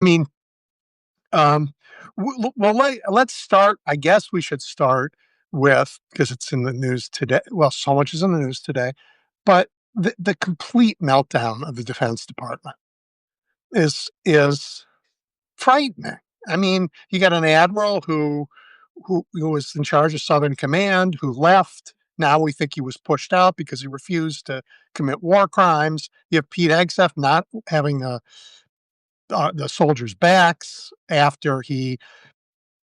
I mean, um, well, let's start. I guess we should start with, because it's in the news today. Well, so much is in the news today, but the complete meltdown of the Defense Department is frightening. I mean, you got an admiral who was in charge of Southern Command who left. Now we think he was pushed out because he refused to commit war crimes. You have Pete Hegseth not having the soldiers' backs after he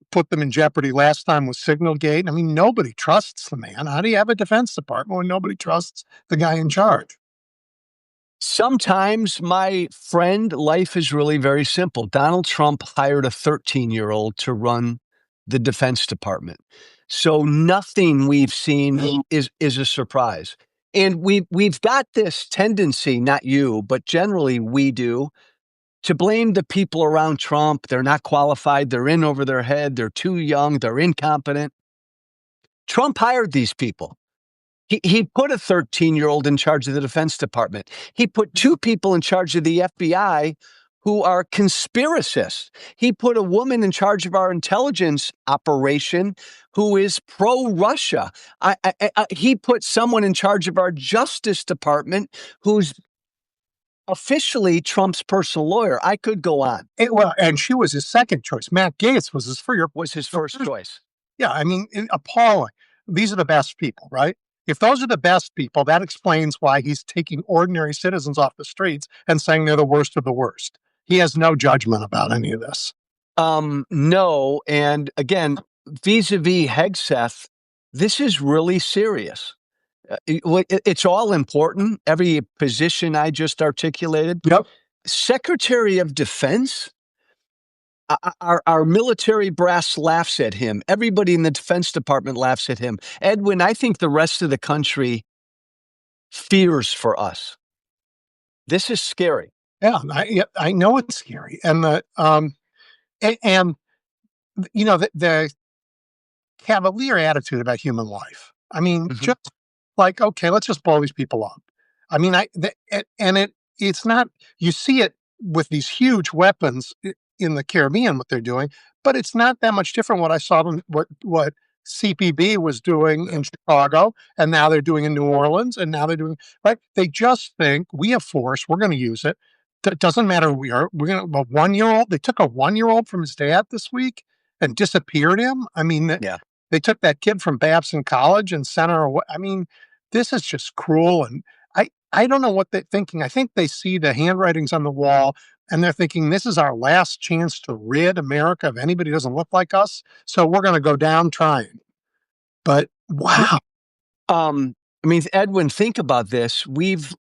put them in jeopardy last time with Signalgate. I mean, nobody trusts the man. How do you have a Defense Department when nobody trusts the guy in charge? Sometimes, my friend, life is really very simple. Donald Trump hired a 13-year-old to run the Defense Department. So nothing we've seen is a surprise. And we've got this tendency, not you, but generally we do, to blame the people around Trump. They're not qualified. They're in over their head. They're too young. They're incompetent. Trump hired these people. He put a 13-year-old in charge of the Defense Department. He put two people in charge of the FBI who are conspiracists. He put a woman in charge of our intelligence operation who is pro-Russia. He put someone in charge of our Justice Department who's officially Trump's personal lawyer. I could go on. And she was his second choice. Matt Gaetz was his first choice. Yeah, I mean, appalling. These are the best people, right? If those are the best people, that explains why he's taking ordinary citizens off the streets and saying they're the worst of the worst. He has no judgment about any of this. No. And again, vis-a-vis Hegseth, this is really serious. It's all important. Every position I just articulated. Yep. Secretary of Defense, our military brass laughs at him. Everybody in the Defense Department laughs at him. Edwin, I think the rest of the country fears for us. This is scary. Yeah, I know it's scary, and the cavalier attitude about human life. I mean, just like, okay, let's just blow these people up. I mean, it's not. You see it with these huge weapons in the Caribbean, what they're doing, but it's not that much different. What I saw them, what CPB was doing in Chicago, and now they're doing in New Orleans, and now they're doing right. They just think we have force, we're going to use it. It doesn't matter who we are. We're going to a 1-year-old. They took a 1-year-old from his dad this week and disappeared him. I mean, yeah. They took that kid from Babson College and sent her away. I mean, this is just cruel. And I don't know what they're thinking. I think they see the handwritings on the wall and they're thinking this is our last chance to rid America of anybody who doesn't look like us. So we're going to go down trying. But wow. I mean, Edwin, think about this. We've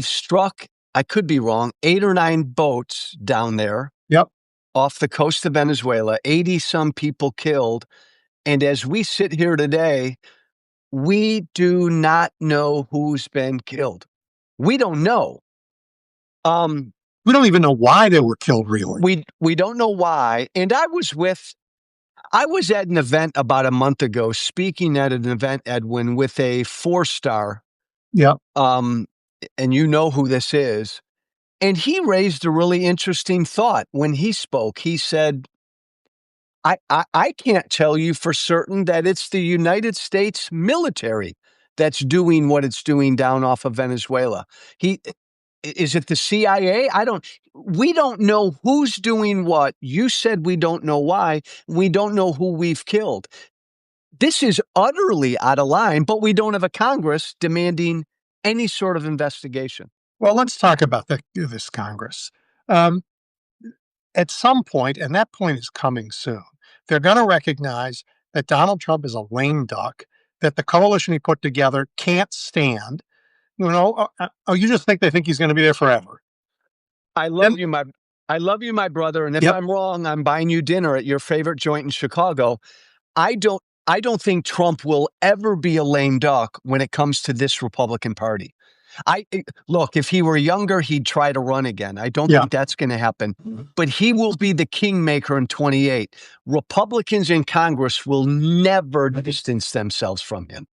struck, I could be wrong, 8 or 9 boats down there. Yep. Off the coast of Venezuela, 80 some people killed. And as we sit here today, we do not know who's been killed. We don't know. We don't even know why they were killed, really. We don't know why. And I was at an event about a month ago, speaking at an event, Edwin, with a 4-star. Yeah. And you know who this is. And he raised a really interesting thought when he spoke. He said, I can't tell you for certain that it's the United States military that's doing what it's doing down off of Venezuela. Is it the CIA? We don't know who's doing what. You said we don't know why. We don't know who we've killed. This is utterly out of line, but we don't have a Congress demanding any sort of investigation. Well, let's talk about this Congress. At some point, and that point is coming soon, they're going to recognize that Donald Trump is a lame duck, that the coalition he put together can't stand. You just think they think he's going to be there forever. I love you, my brother. And if I'm wrong, I'm buying you dinner at your favorite joint in Chicago. I don't think Trump will ever be a lame duck when it comes to this Republican Party. Look, if he were younger, he'd try to run again. I don't think that's going to happen. But he will be the kingmaker in 28. Republicans in Congress will never distance themselves from him.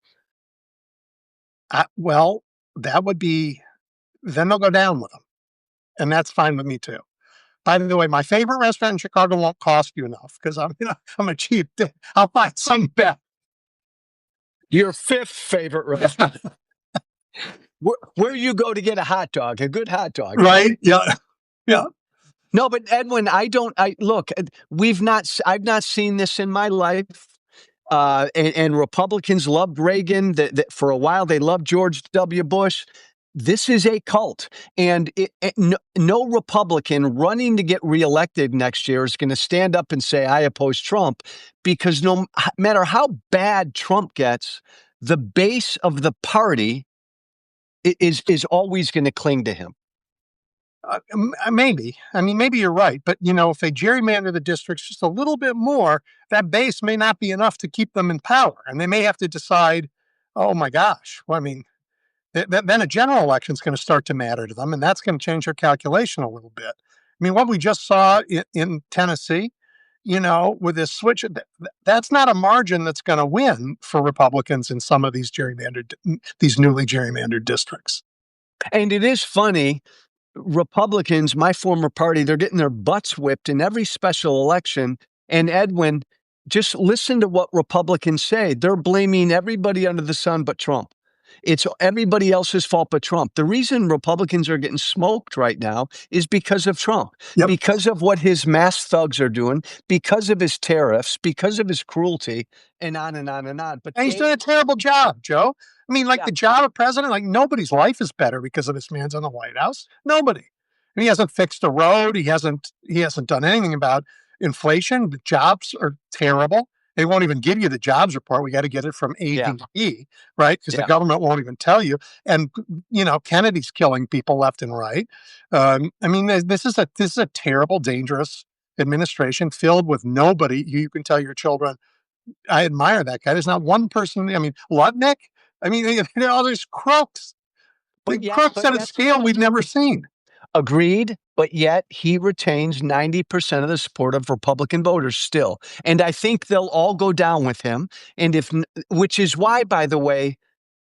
That would be, then they'll go down with him. And that's fine with me too. By the way, my favorite restaurant in Chicago won't cost you enough because I'm a cheap. I'll find some better. Your fifth favorite restaurant. Where you go to get a hot dog, a good hot dog. Right? Yeah. Yeah. No, but Edwin, look, I've not seen this in my life. And Republicans loved Reagan. For a while, they loved George W. Bush. This is a cult. And no Republican running to get reelected next year is going to stand up and say, I oppose Trump, because no matter how bad Trump gets, the base of the party is always going to cling to him. Maybe. I mean, maybe you're right. But, if they gerrymander the districts just a little bit more, that base may not be enough to keep them in power. And they may have to decide, oh, my gosh. Well, I mean, then a general election is going to start to matter to them. And that's going to change their calculation a little bit. I mean, what we just saw in Tennessee, with this switch, that's not a margin that's going to win for Republicans in some of these newly gerrymandered districts. And it is funny. Republicans, my former party, they're getting their butts whipped in every special election. And Edwin, just listen to what Republicans say. They're blaming everybody under the sun but Trump. It's everybody else's fault but Trump. The reason Republicans are getting smoked right now is because of Trump, because of what his mass thugs are doing, because of his tariffs, because of his cruelty, and on and on and on. But he's doing a terrible job, Joe. I mean, the job of president, nobody's life is better because of this man's in the White House. Nobody. And he hasn't fixed a road. He hasn't done anything about inflation. The jobs are terrible. They won't even give you the jobs report. We got to get it from ADP, right? Because the government won't even tell you. And Kennedy's killing people left and right. I mean, this is a terrible, dangerous administration filled with nobody. You can tell your children, I admire that guy. There's not one person. I mean, Lutnick. I mean, all these crooks. Crooks at a scale we've never seen. Agreed, but yet he retains 90% of the support of Republican voters still. And I think they'll all go down with him. And which is why, by the way,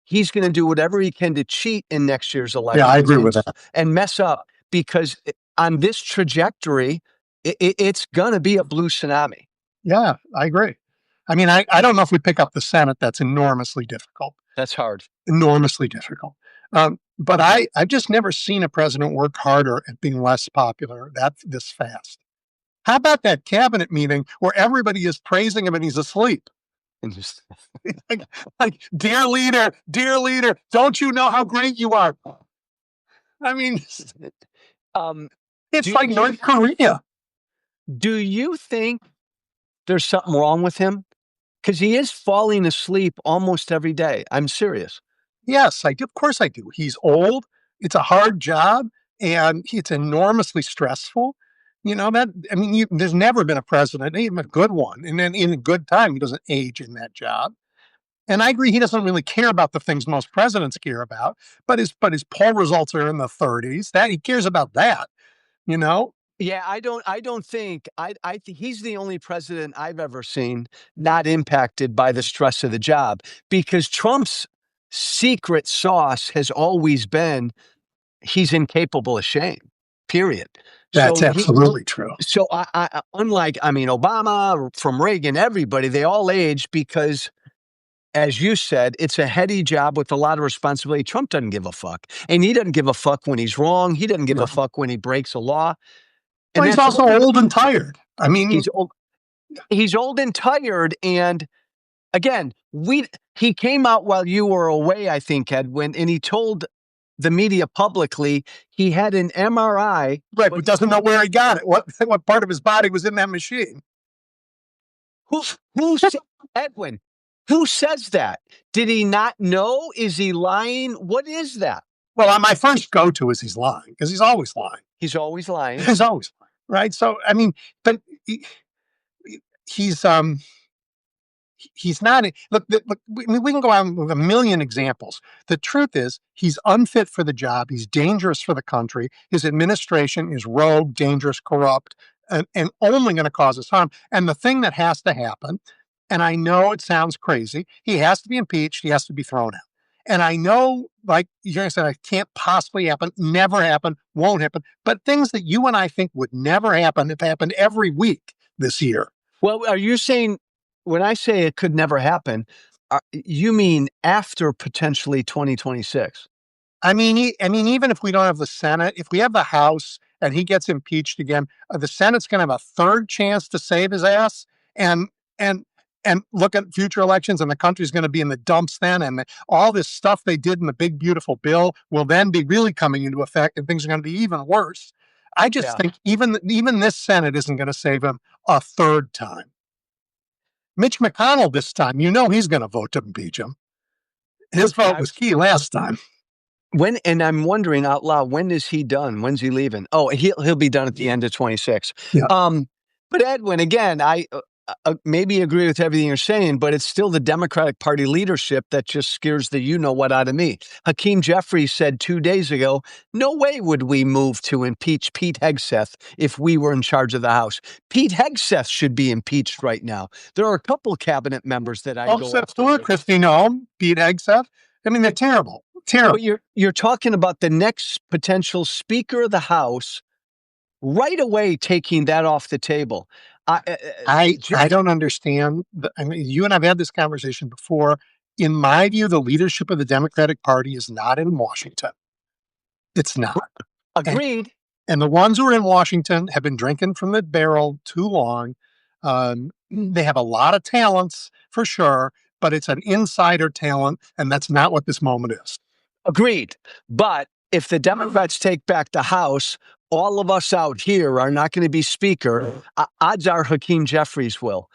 he's going to do whatever he can to cheat in next year's election. Yeah, I agree with that. And mess up, because on this trajectory, it's going to be a blue tsunami. Yeah, I agree. I mean, I don't know if we pick up the Senate. That's enormously difficult. That's hard. Enormously difficult. But I've just never seen a president work harder at being less popular this fast. How about that cabinet meeting where everybody is praising him and he's asleep? like, dear leader, don't you know how great you are? I mean, it's like North Korea. Do you think there's something wrong with him? Because he is falling asleep almost every day. I'm serious. Yes, I do. Of course I do. He's old. It's a hard job, and it's enormously stressful. There's never been a president, even a good one, and then in a good time, he doesn't age in that job. And I agree, he doesn't really care about the things most presidents care about, but his poll results are in the 30s. That he cares about that, Yeah, I think he's the only president I've ever seen not impacted by the stress of the job, because Trump's secret sauce has always been he's incapable of shame, period. That's absolutely true. So unlike Obama, from Reagan, everybody, they all age because, as you said, it's a heady job with a lot of responsibility. Trump doesn't give a fuck. And he doesn't give a fuck when he's wrong. He doesn't give a fuck when he breaks a law. And he's also old and tired. I mean, he's old and tired. And again, he came out while you were away, I think, Edwin, and he told the media publicly he had an MRI. Right, but doesn't know where he got it. What part of his body was in that machine? Who Edwin, who says that? Did he not know? Is he lying? What is that? Well, my first go-to is he's lying, because he's always lying. He's always lying. He's always lying, right? So, I mean, but he's not. Look, we can go on with a million examples. The truth is, he's unfit for the job. He's dangerous for the country. His administration is rogue, dangerous, corrupt, and only going to cause us harm. And the thing that has to happen, and I know it sounds crazy, he has to be impeached. He has to be thrown out. And I know, like you're saying, it can't possibly happen, never happen, won't happen. But things that you and I think would never happen have happened every week this year. Well, are you saying when I say it could never happen, you mean after potentially 2026? Even if we don't have the Senate, if we have the House and he gets impeached again, the Senate's going to have a third chance to save his ass, and and and look at future elections, and the country's going to be in the dumps then, and all this stuff they did in the big beautiful bill will then be really coming into effect, and things are going to be even worse. I just think even this Senate isn't going to save him a third time. Mitch McConnell this time, he's going to vote to impeach him. His vote was key last time. And I'm wondering out loud, when is he done? When's he leaving? Oh, he'll be done at the end of 26. Yeah. But Edwin, again, I maybe agree with everything you're saying, but it's still the Democratic Party leadership that just scares the you-know-what out of me. Hakeem Jeffries said 2 days ago, no way would we move to impeach Pete Hegseth if we were in charge of the House. Pete Hegseth should be impeached right now. There are a couple cabinet members that I go after. Christy Noem, Pete Hegseth. They're terrible. Terrible. But you're talking about the next potential Speaker of the House right away taking that off the table. I don't understand. You and I've had this conversation before. In my view, the leadership of the Democratic Party is not in Washington. It's not. Agreed. And the ones who are in Washington have been drinking from the barrel too long. They have a lot of talents, for sure, but it's an insider talent, and that's not what this moment is. Agreed. But if the Democrats take back the House, all of us out here are not going to be Speaker. Odds are Hakeem Jeffries will.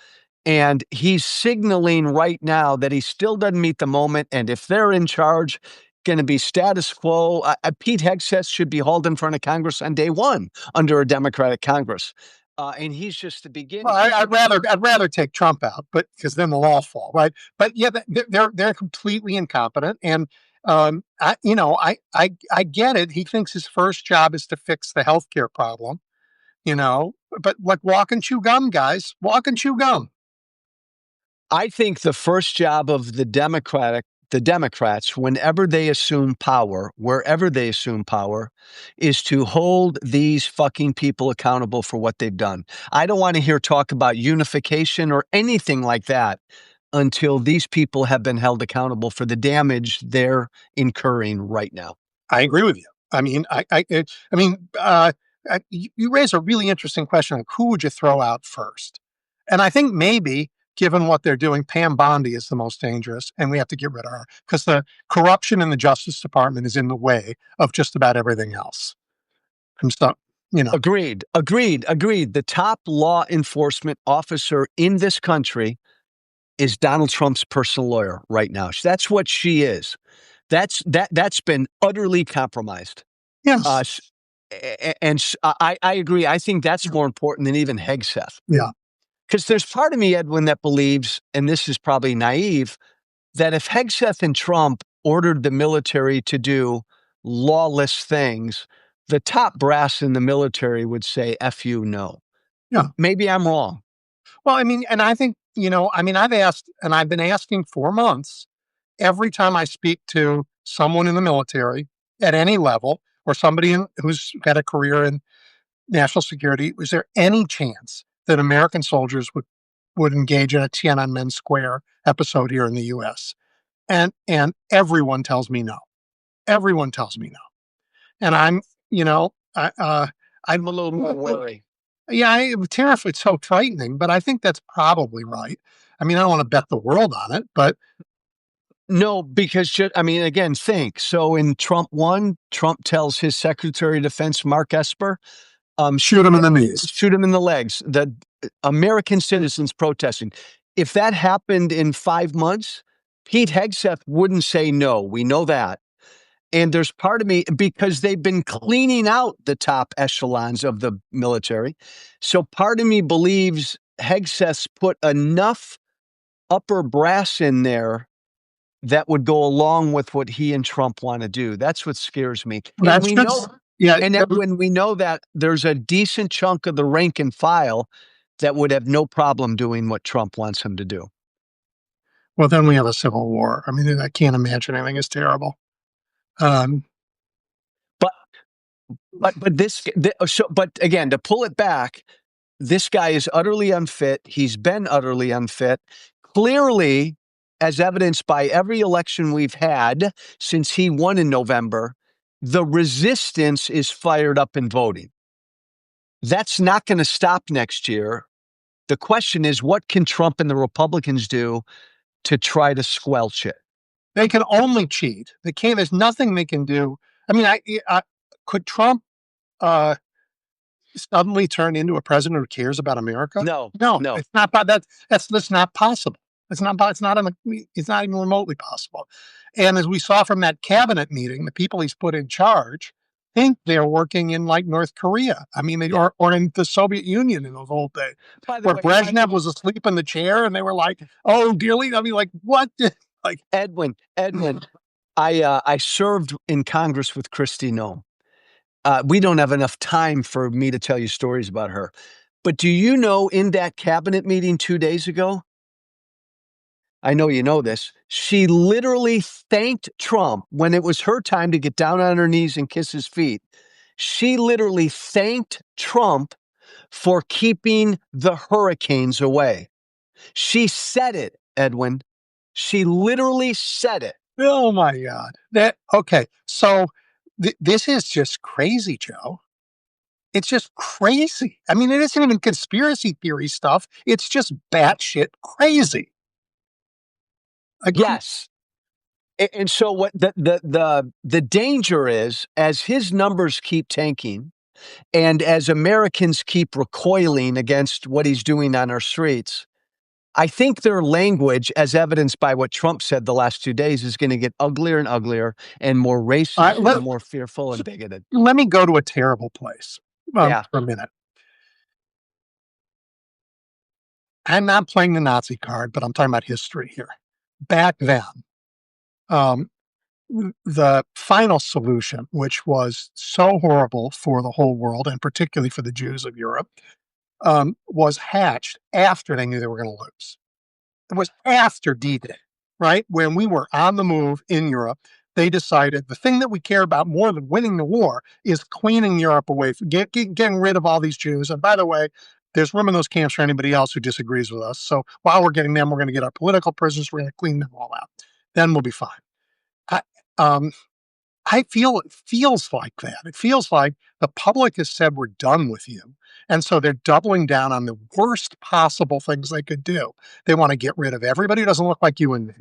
And he's signaling right now that he still doesn't meet the moment. And if they're in charge, going to be status quo. Pete Hegseth should be hauled in front of Congress on day one under a Democratic Congress. And he's just the beginning. Well, I'd rather take Trump out, but because then the law fall, right? But yeah, they're completely incompetent, and I get it. He thinks his first job is to fix the healthcare problem, But like, walk and chew gum, guys. Walk and chew gum. I think the first job of the Democrats, whenever they assume power, wherever they assume power, is to hold these fucking people accountable for what they've done. I don't want to hear talk about unification or anything like that until these people have been held accountable for the damage they're incurring right now. I agree with you. You raise a really interesting question. Like, who would you throw out first? And I think maybe, given what they're doing, Pam Bondi is the most dangerous, and we have to get rid of her because the corruption in the Justice Department is in the way of just about everything else. Agreed. The top law enforcement officer in this country is Donald Trump's personal lawyer right now. That's what she is. That's been utterly compromised. Yes. And I agree. I think that's more important than even Hegseth. Yeah. Because there's part of me, Edwin, that believes, and this is probably naive, that if Hegseth and Trump ordered the military to do lawless things, the top brass in the military would say, F you, no. Yeah. Maybe I'm wrong. Well, and I think, I've asked, and I've been asking for months, every time I speak to someone in the military at any level, or somebody who's got a career in national security, was there any chance that American soldiers would engage in a Tiananmen Square episode here in the U.S.? And everyone tells me no. Everyone tells me no. And I'm a little more worried. Yeah, I'm terrified. It's so frightening, but I think that's probably right. I don't want to bet the world on it, but no, because again, think. So in Trump 1, Trump tells his Secretary of Defense, Mark Esper, shoot him in the knees, shoot him in the legs. The American citizens protesting. If that happened in 5 months, Pete Hegseth wouldn't say no. We know that. And there's part of me, because they've been cleaning out the top echelons of the military. So part of me believes Hegseth's put enough upper brass in there that would go along with what he and Trump want to do. That's what scares me. And we know that there's a decent chunk of the rank and file that would have no problem doing what Trump wants him to do. Well, then we have a civil war. I mean, I can't imagine anything as terrible. Um, But but again, to pull it back, this guy is utterly unfit. He's been utterly unfit. Clearly, as evidenced by every election we've had since he won in November, the resistance is fired up in voting. That's not going to stop next year. The question is, what can Trump and the Republicans do to try to squelch it? they can only cheat. They can't. There's nothing they can do. I mean, could Trump uh, suddenly turn into a president who cares about America? No, No, no. it's not. That's not possible. It's not. It's not. It's not even remotely possible. And as we saw from that cabinet meeting, the people he's put in charge think they're working in like North Korea. I mean, or in the Soviet Union in those old days, where Brezhnev was asleep in the chair, and they were like, "Oh, dearly," I mean, like what? Like Edwin, I served in Congress with Kristi Noem. We don't have enough time for me to tell you stories about her. But do you know, in that cabinet meeting 2 days ago, I know you know this, she literally thanked Trump when it was her time to get down on her knees and kiss his feet. She literally thanked Trump for keeping the hurricanes away. She said it, Edwin. She literally said it. oh my God, that okay. So this is just crazy, Joe. It's just crazy. I mean, it isn't even conspiracy theory stuff. It's just batshit crazy. Like, Yes. And so what the danger is, as his numbers keep tanking and as Americans keep recoiling against what he's doing on our streets, I think their language, as evidenced by what Trump said the last 2 days, is going to get uglier and uglier and more racist and more fearful and bigoted. let me go to a terrible place Yeah. for a minute. I'm not playing the Nazi card, but I'm talking about history here. Back then, um, the final solution, which was so horrible for the whole world and particularly for the Jews of Europe, was hatched after they knew they were going to lose. It was after D-Day, right? When we were on the move in Europe, they decided the thing that we care about more than winning the war is cleaning Europe away, getting rid of all these Jews. And by the way, there's room in those camps for anybody else who disagrees with us. So while we're getting them, we're going to get our political prisoners. We're going to clean them all out. Then we'll be fine. I, um, I feel it feels like that. It feels like the public has said we're done with you. And so they're doubling down on the worst possible things they could do. They want to get rid of everybody who doesn't look like you and me.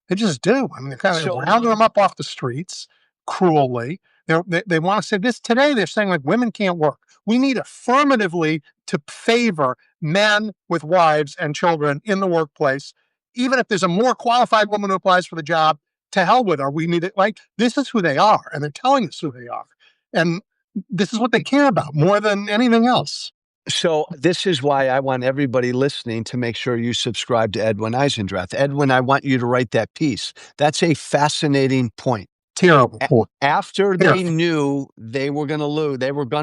They just do. I mean, they're kind of rounding them up off the streets cruelly. They want to say this today. They're saying like women can't work. We need affirmatively to favor men with wives and children in the workplace. Even if there's a more qualified woman who applies for the job, to hell with her. We need it. Like this is who they are, and they're telling us who they are, and this is what they care about more than anything else. So this is why I want everybody listening to make sure you subscribe to Edwin Eisendrath. Edwin, I want you to write that piece. That's a fascinating point. Terrible point. After they knew they were going to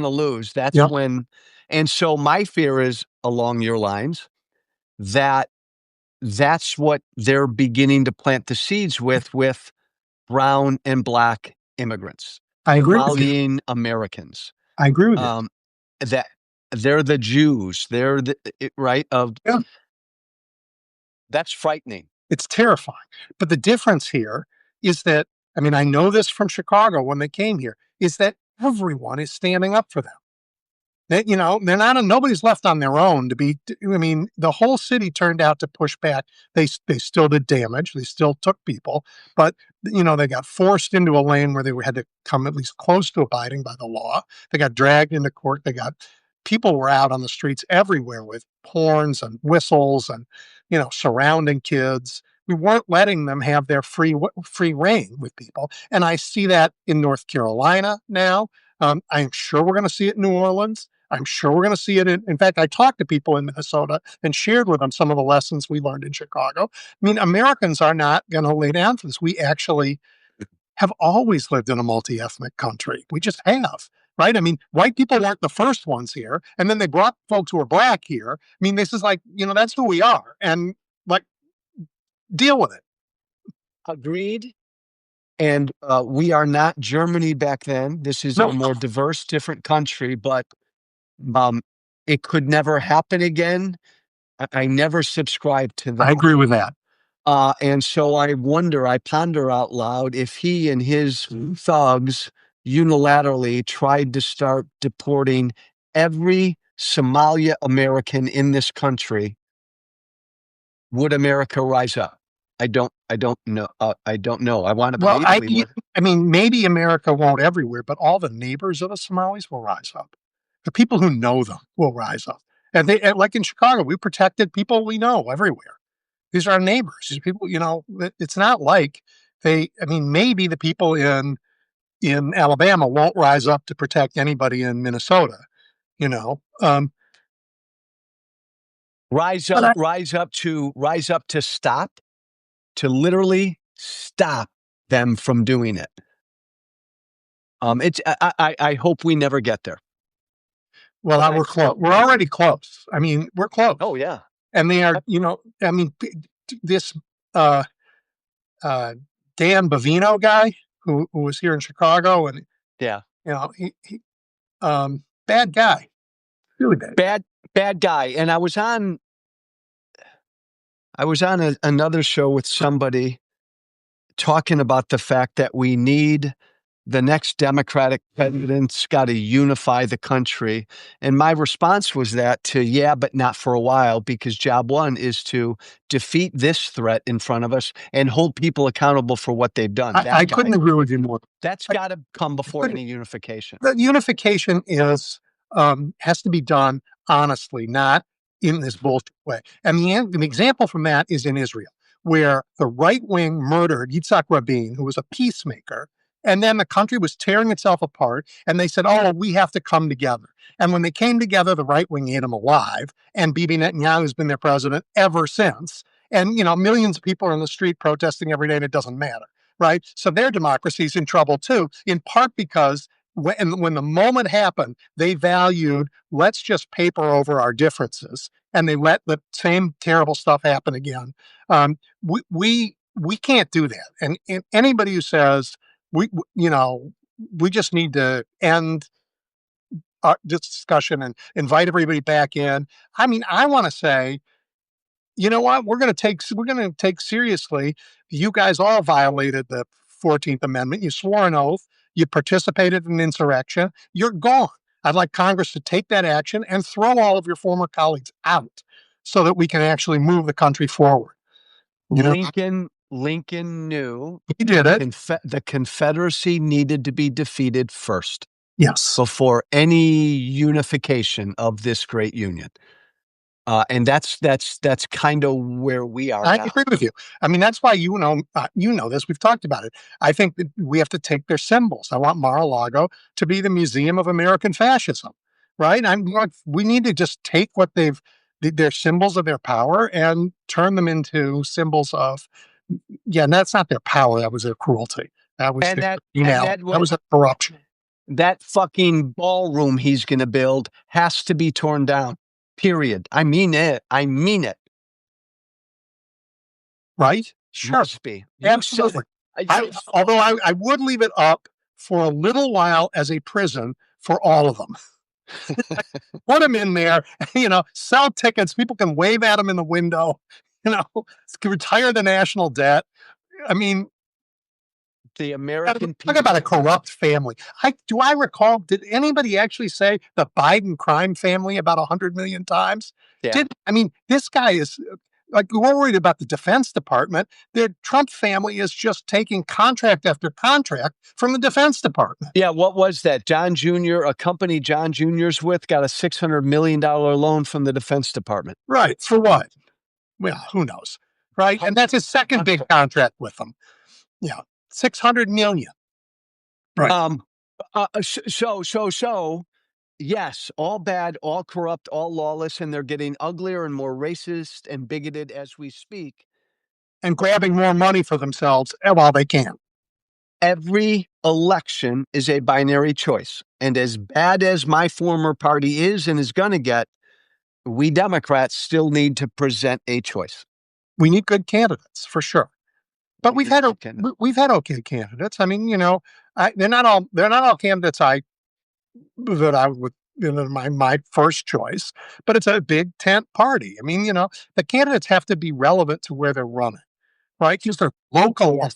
lose, that's when, and so my fear is along your lines that that's what they're beginning to plant the seeds with brown and black immigrants. I agree. Italian Americans. I agree with you. That they're the Jews. They're right of. Yeah. That's frightening. It's terrifying. But the difference here is that, I mean, I know this from Chicago when they came here, is that everyone is standing up for them. They, they're not, nobody's left on their own to be, I mean, the whole city turned out to push back. They still did damage. They still took people, but, they got forced into a lane where they had to come at least close to abiding by the law. They got dragged into court. People were out on the streets everywhere with horns and whistles and, surrounding kids. We weren't letting them have their free reign with people. And I see that in North Carolina now. I'm sure we're going to see it in New Orleans. I'm sure we're going to see it in fact, I talked to people in Minnesota and shared with them some of the lessons we learned in Chicago. I mean, Americans are not going to lay down for this. We actually have always lived in a multi-ethnic country. We just have, right? I mean, white people weren't the first ones here, and then they brought folks who are black here. I mean, this is like, that's who we are. And like, Deal with it. Agreed. And we are not Germany back then. This is a more diverse, different country, but it could never happen again. I never subscribed to that. I agree with that. And so I ponder out loud if he and his thugs unilaterally tried to start deporting every Somalia American in this country, would America rise up? I don't know. I don't know. I want to believe we would. I mean, maybe America won't everywhere, but all the neighbors of the Somalis will rise up. The people who know them will rise up. And like in Chicago, we protected people we know everywhere. These are our neighbors. These people, it's not like maybe the people in Alabama won't rise up to protect anybody in Minnesota, rise up to stop, to literally stop them from doing it. I hope we never get there. Well, we're close. We're already close. I mean, we're close. Oh yeah. And they are, this Dan Bavino guy who was here in Chicago, and yeah, he bad guy, really bad guy. And I was on another show with somebody talking about the fact that we need the next Democratic president's got to unify the country. And my response was but not for a while, because job one is to defeat this threat in front of us and hold people accountable for what they've done. I couldn't agree with you more. That's got to come before any unification. The unification has to be done honestly, not in this bullshit way. And the example from that is in Israel, where the right wing murdered Yitzhak Rabin, who was a peacemaker. And then the country was tearing itself apart, and they said, oh, we have to come together. And when they came together, the right wing ate them alive, and Bibi Netanyahu has been their president ever since. And, millions of people are in the street protesting every day, and it doesn't matter, right? So their democracy is in trouble too, in part because when the moment happened, they valued, let's just paper over our differences, and they let the same terrible stuff happen again. We can't do that. And anybody who says, we just need to end this discussion and invite everybody back in. I mean, I want to say, you know what? We're going to take seriously. You guys all violated the 14th Amendment. You swore an oath. You participated in insurrection. You're gone. I'd like Congress to take that action and throw all of your former colleagues out so that we can actually move the country forward. Lincoln knew he did it. The Confederacy needed to be defeated first. Yes. Before any unification of this great union. And that's kind of where we are. I agree with you. I mean, that's why you know this. We've talked about it. I think that we have to take their symbols. I want Mar-a-Lago to be the Museum of American Fascism, right? We need to just take what their symbols of their power and turn them into symbols of. Yeah, and that's not their power. That was their cruelty. That was that was a corruption. That fucking ballroom he's going to build has to be torn down. Period. I mean it. Right? Sure. Must be. Absolutely. Although I would leave it up for a little while as a prison for all of them. Put them in there, sell tickets. People can wave at them in the window, retire the national debt. I mean, the American people. Talk about a corrupt family. Do I recall, did anybody actually say the Biden crime family about 100 million times? Yeah. This guy is we're worried about the Defense Department. The Trump family is just taking contract after contract from the Defense Department. Yeah. What was that? John Jr., a company John Jr.'s with, got a $600 million loan from the Defense Department. Right. For what? Well, who knows? Right. And that's his second big contract with them. Yeah. 600 million. Right. So yes, all bad, all corrupt, all lawless, and they're getting uglier and more racist and bigoted as we speak. And grabbing more money for themselves while they can. Every election is a binary choice. And as bad as my former party is and is going to get, we Democrats still need to present a choice. We need good candidates for sure. But we've had okay candidates. I mean, they're not all candidates that I would my first choice, but it's a big tent party. I mean, the candidates have to be relevant to where they're running, right? Because they're local. Yes.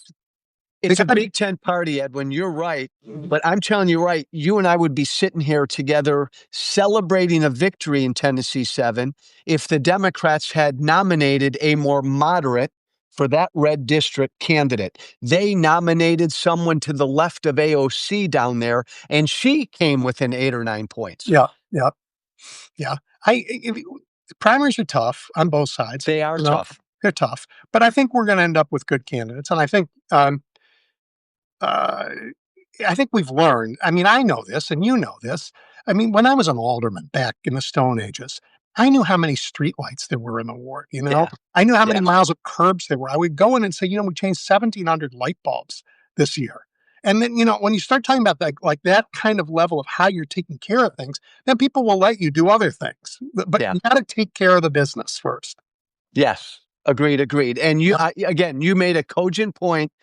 It's a Big Tent party, Edwin. You're right. But I'm telling you right, you and I would be sitting here together celebrating a victory in Tennessee 7 if the Democrats had nominated a more moderate for that red district candidate. They nominated someone to the left of AOC down there, and she came within 8 or 9 points. Yeah, yeah, yeah. Primaries are tough on both sides. They are tough. They're tough, but I think we're going to end up with good candidates, and uh, I think we've learned. I mean, I know this, and you know this. I mean, when I was an alderman back in the Stone Ages, I knew how many streetlights there were in the ward. Yeah. I knew how many miles of curbs there were. I would go in and say, we changed 1,700 light bulbs this year. And then, when you start talking about that kind of level of how you're taking care of things, then people will let you do other things. But you got to take care of the business first. Yes, agreed. And you made a cogent point.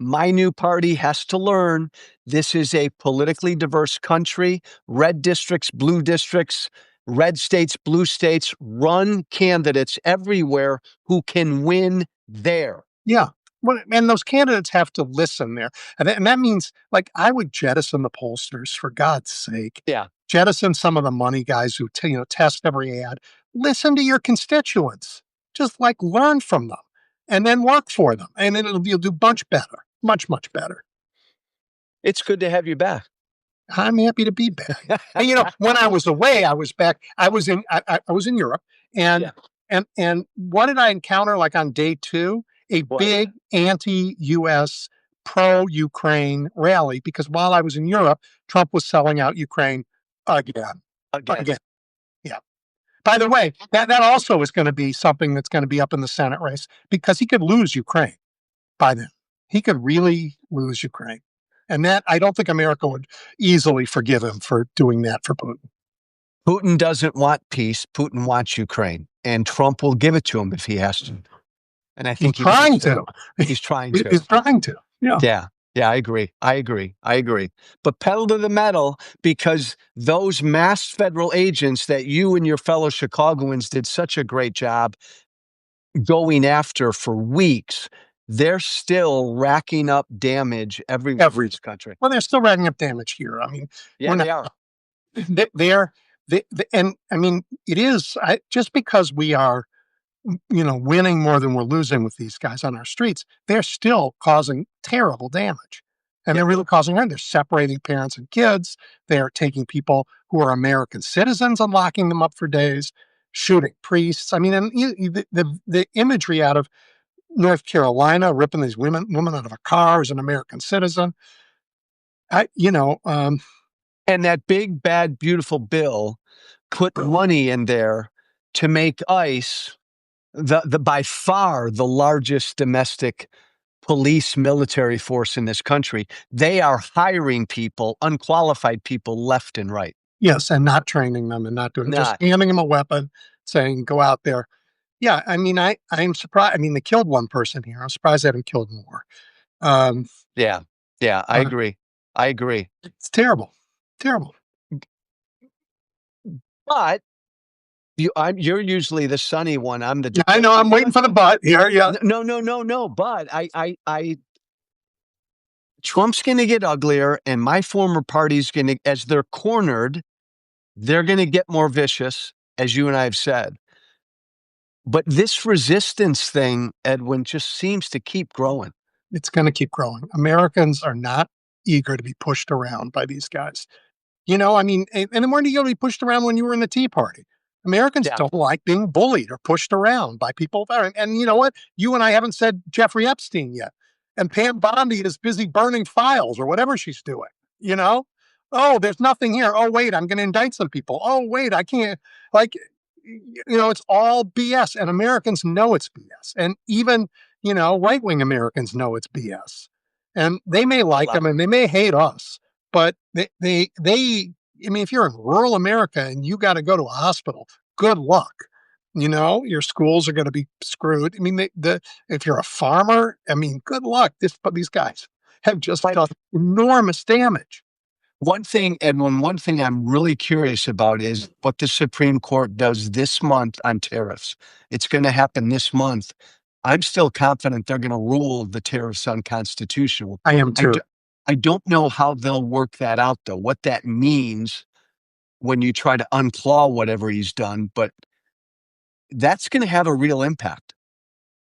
My new party has to learn this is a politically diverse country. Red districts, blue districts, red states, blue states, run candidates everywhere who can win there. Yeah. Well, and those candidates have to listen there. And that means, I would jettison the pollsters, for God's sake. Yeah. Jettison some of the money guys who test every ad. Listen to your constituents. Just learn from them and then work for them. And you'll do much better. Much, much better. It's good to have you back. I'm happy to be back. And, when I was away, I was back. I was in Europe, and what did I encounter on day 2? A big anti-U.S. pro-Ukraine rally, because while I was in Europe, Trump was selling out Ukraine again. Yeah. By the way, that also is going to be something that's going to be up in the Senate race, because he could lose Ukraine by then. He could really lose Ukraine. And that, I don't think America would easily forgive him for doing that for Putin. Putin doesn't want peace. Putin wants Ukraine. And Trump will give it to him if he has to. And I think he's trying to. He's trying to. He's trying to. Yeah. Yeah, I agree. But pedal to the metal, because those masked federal agents that you and your fellow Chicagoans did such a great job going after for weeks, they're still racking up damage everywhere in this country. Well, they're still racking up damage here. I mean, they are. And I mean, it is just because we are, winning more than we're losing with these guys on our streets. They're still causing terrible damage, and they're really causing harm. They're separating parents and kids. They are taking people who are American citizens and locking them up for days, shooting priests. I mean, and the imagery out of North Carolina, ripping these women out of a car as an American citizen. And that big, bad, beautiful bill put money in there to make ICE the by far the largest domestic police military force in this country. They are hiring people, unqualified people, left and right. Yes, and not training them and not doing just handing them a weapon, saying, go out there. Yeah, I mean, I'm surprised. I mean, they killed one person here. I'm surprised they haven't killed more. Yeah, I agree. It's terrible. But you're usually the sunny one. I'm the. I know. I'm waiting for the but here. Yeah. No. But Trump's going to get uglier, and my former party's going to, as they're cornered, they're going to get more vicious, as you and I have said. But this resistance thing, Edwin, just seems to keep growing. It's going to keep growing. Americans are not eager to be pushed around by these guys. I mean, and then weren't you going to be pushed around when you were in the Tea Party? Americans don't like being bullied or pushed around by people there. And you know what? You and I haven't said Jeffrey Epstein yet. And Pam Bondi is busy burning files or whatever she's doing. Oh, there's nothing here. Oh, wait, I'm going to indict some people. Oh, wait, I can't. It's all BS. And Americans know it's BS. And even, right-wing Americans know it's BS. And they may like them and they may hate us. But I mean, if you're in rural America and you got to go to a hospital, good luck. Your schools are going to be screwed. I mean, if you're a farmer, I mean, good luck. But these guys have just But caused enormous damage. one thing, Edwin, one thing I'm really curious about is what the Supreme Court does this month on tariffs. It's going to happen this month. I'm still confident they're going to rule the tariffs unconstitutional. I am I, too. do, I don't know how they'll work that out, though, what that means when you try to unclaw whatever he's done, but that's going to have a real impact.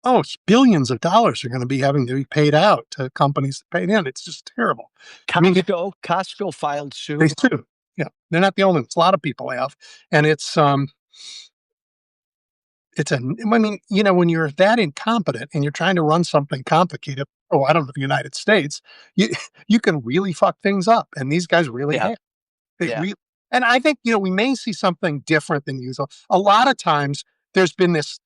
Oh, it's billions of dollars are going to be having to be paid out to companies that paid in. It's just terrible. I mean, Costco filed they suit. sue. Yeah, they're not the only ones. A lot of people have, and I mean, when you're that incompetent and you're trying to run something complicated, I don't know, the United States, you you can really fuck things up, and these guys really Yeah, have. They yeah, really, and I think we may see something different than usual. A lot of times, there's been this.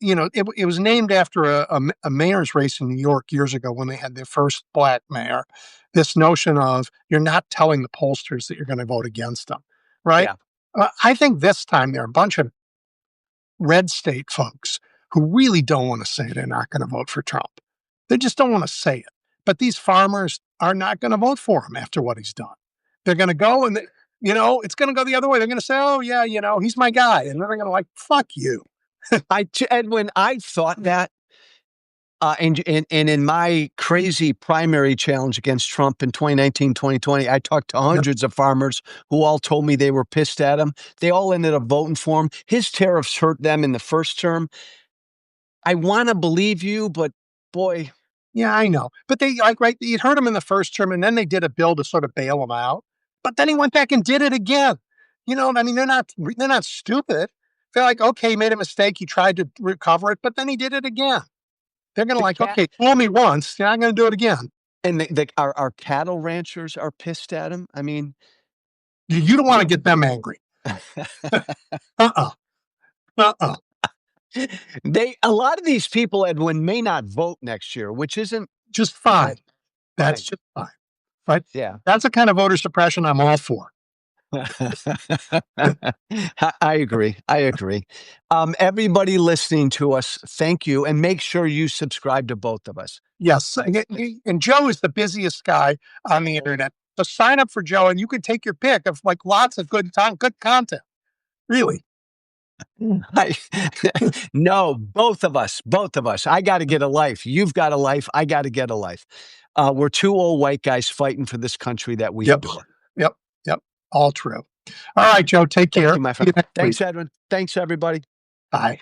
It was named after a mayor's race in New York years ago when they had their first black mayor. This notion of you're not telling the pollsters that you're going to vote against them, right? yeah. I think this time there are a bunch of red state folks who really don't want to say they're not going to vote for Trump. They just don't want to say it. But these farmers are not going to vote for him after what he's done. They're going to go and it's going to go the other way. They're going to say, "Oh yeah, he's my guy," and then they're going to fuck you. Edwin, I thought that, and in my crazy primary challenge against Trump in 2019, 2020, I talked to hundreds of farmers who all told me they were pissed at him. They all ended up voting for him. His tariffs hurt them in the first term. I want to believe you, but boy. Yeah, I know. But they right, you heard him in the first term, and then they did a bill to sort of bail him out. But then he went back and did it again. I mean, they're not stupid. They're like, okay, he made a mistake. He tried to recover it, but then he did it again. They're going to okay, fool me once. You're not going to do it again. And our cattle ranchers are pissed at him. I mean, you don't want to get them angry. A lot of these people, Edwin, may not vote next year, which isn't just fine. That's just fine. Right? Yeah. That's the kind of voter suppression I'm all for. I agree. Everybody listening to us, thank you. And make sure you subscribe to both of us. Yes. And Joe is the busiest guy on the internet. So sign up for Joe and you can take your pick of lots of good content. Really. No, both of us. I got to get a life. You've got a life. I got to get a life. We're two old white guys fighting for this country that we adore. Yep. All true. All right, Joe. Take care. Thank you, my friend. Thanks, Edwin. Thanks, everybody. Bye.